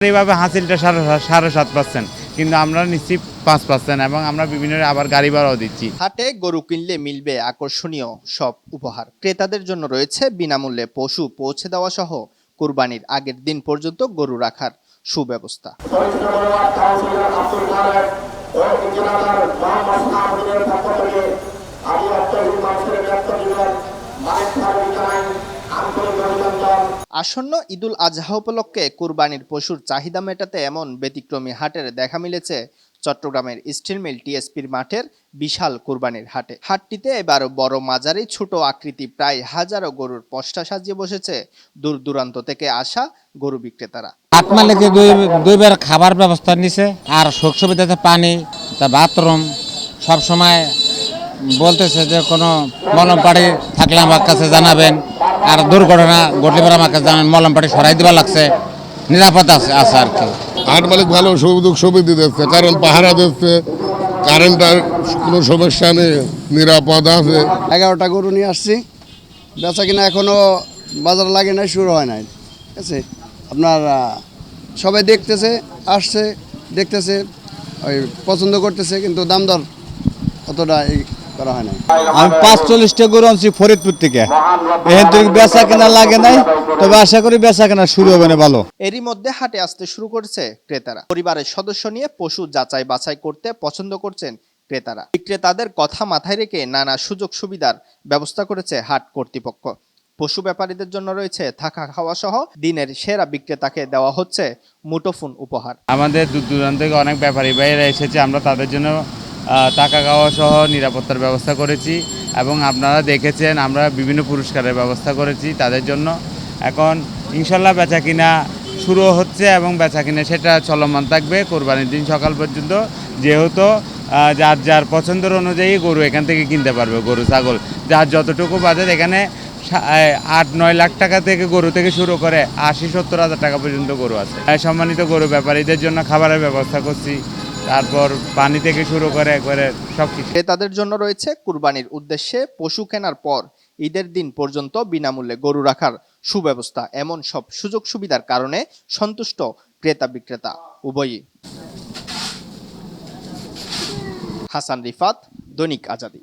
এইভাবে হাসিলটা 7.5% কিন্তু আমরা নিচ্ছি 5% এবং আমরা বিভিন্ন আবার গাড়ি ভাড়াও দিচ্ছি। হাটে গরু কিনলে মিলবে আকর্ষণীয় সব উপহার। ক্রেতাদের জন্য রয়েছে বিনামূল্যে পশু পৌঁছে দেওয়া সহ কুরবানির আগের দিন পর্যন্ত গরু রাখার সুব্যবস্থা। আসন্ন ঈদুল আজহা উপলক্ষে কুরবানির পশুর চাহিদা মেটাতে এমন ব্যতিক্রমী হাটের দেখা মিলেছে চট্টগ্রামের স্টিল মিল টিএসপির মাঠের বিশাল কুরবানির হাটে। হাটটিতে এবার বড় মাঝারি ছোট আকৃতি প্রায় হাজারো গরুর পসরা সাজিয়ে বসেছে দূর দূরান্ত থেকে আসা গরু বিক্রেতারা। হাট মালিকে দুইবার খাবার ব্যবস্থা নিছে, আর সুখ সুবিধাতে পানি, বাথরুম সব সময় বলতেছে যে কোনো মলম পাটি থাকলে আমার কাছে জানাবেন, আর দুর্ঘটনা ঘটলে পরে আমার কাছে জানাবেন, মলম পাটি সরাই দিবা লাগছে, নিরাপদ আছে আর কি। হাট মালিক ভালো সুবিধা দিচ্ছে, কারণ পাহারা দিচ্ছে, কারেন্টের কোনো সমস্যা নেই, নিরাপদ আছে। 11টা গরু নিয়ে আসছি, বেচা কিনা এখনো বাজার লাগে নাই, শুরু হয় নাই। ঠিক আছে, আপনার সবাই দেখতেছে, আসছে, দেখতেছে, ওই পছন্দ করতেছে, কিন্তু দাম দর অতটা করা হয় নাই। আমি 45টা গরু আনছি ফরিদপুর থেকে, এখান থেকে বেচা কেনা লাগে নাই, তবে আশা করি বেচা কেনা শুরু হবে না ভালো। এরই মধ্যে হাটে আসতে শুরু করেছে ক্রেতারা। পরিবারের সদস্য নিয়ে পশু যাচাই বাছাই করতে পছন্দ করছেন ক্রেতারা। বিক্রেতাদের কথা মাথায় রেখে নানা সুযোগ সুবিধার ব্যবস্থা করেছে হাট কর্তৃপক্ষ। পশু ব্যাপারীদের জন্য রয়েছে থাকা খাওয়া সহ দিনের সেরা বিক্রেতাকে দেওয়া হচ্ছে মুঠোফোন উপহার। আমাদের দূর দূরান্ত থেকে অনেক ব্যাপারী ভাইয়েরা এসেছে, আমরা তাদের জন্য টাকা খাওয়া সহ নিরাপত্তার ব্যবস্থা করেছি এবং আপনারা দেখেছেন আমরা বিভিন্ন পুরস্কারের ব্যবস্থা করেছি তাদের জন্য। এখন ইনশাল্লাহ বেচা কিনা শুরু হচ্ছে এবং বেচা কিনা সেটা চলমান থাকবে কোরবানির দিন সকাল পর্যন্ত, যেহেতু যার যার পছন্দের অনুযায়ী গরু এখান থেকে কিনতে পারবে। গরু ছাগল যার যতটুকু বাজেট, এখানে 8-9 লাখ টাকা থেকে গরু থেকে শুরু করে 80-70 হাজার টাকা পর্যন্ত গরু আছে। সম্মানিত গরু ব্যাপারীদের জন্য খাবারের ব্যবস্থা করছি, তারপর পানি থেকে শুরু করে একবারে সবকিছু। ক্রেতাদের জন্য রয়েছে কুরবানির উদ্দেশ্যে পশু কেনার পর ঈদের দিন পর্যন্ত বিনামূল্যে গরু রাখার সুব্যবস্থা। এমন সব সুযোগ সুবিধার কারণে সন্তুষ্ট ক্রেতা বিক্রেতা উভয়ই। হাসান রিফাত, দৈনিক আজাদী।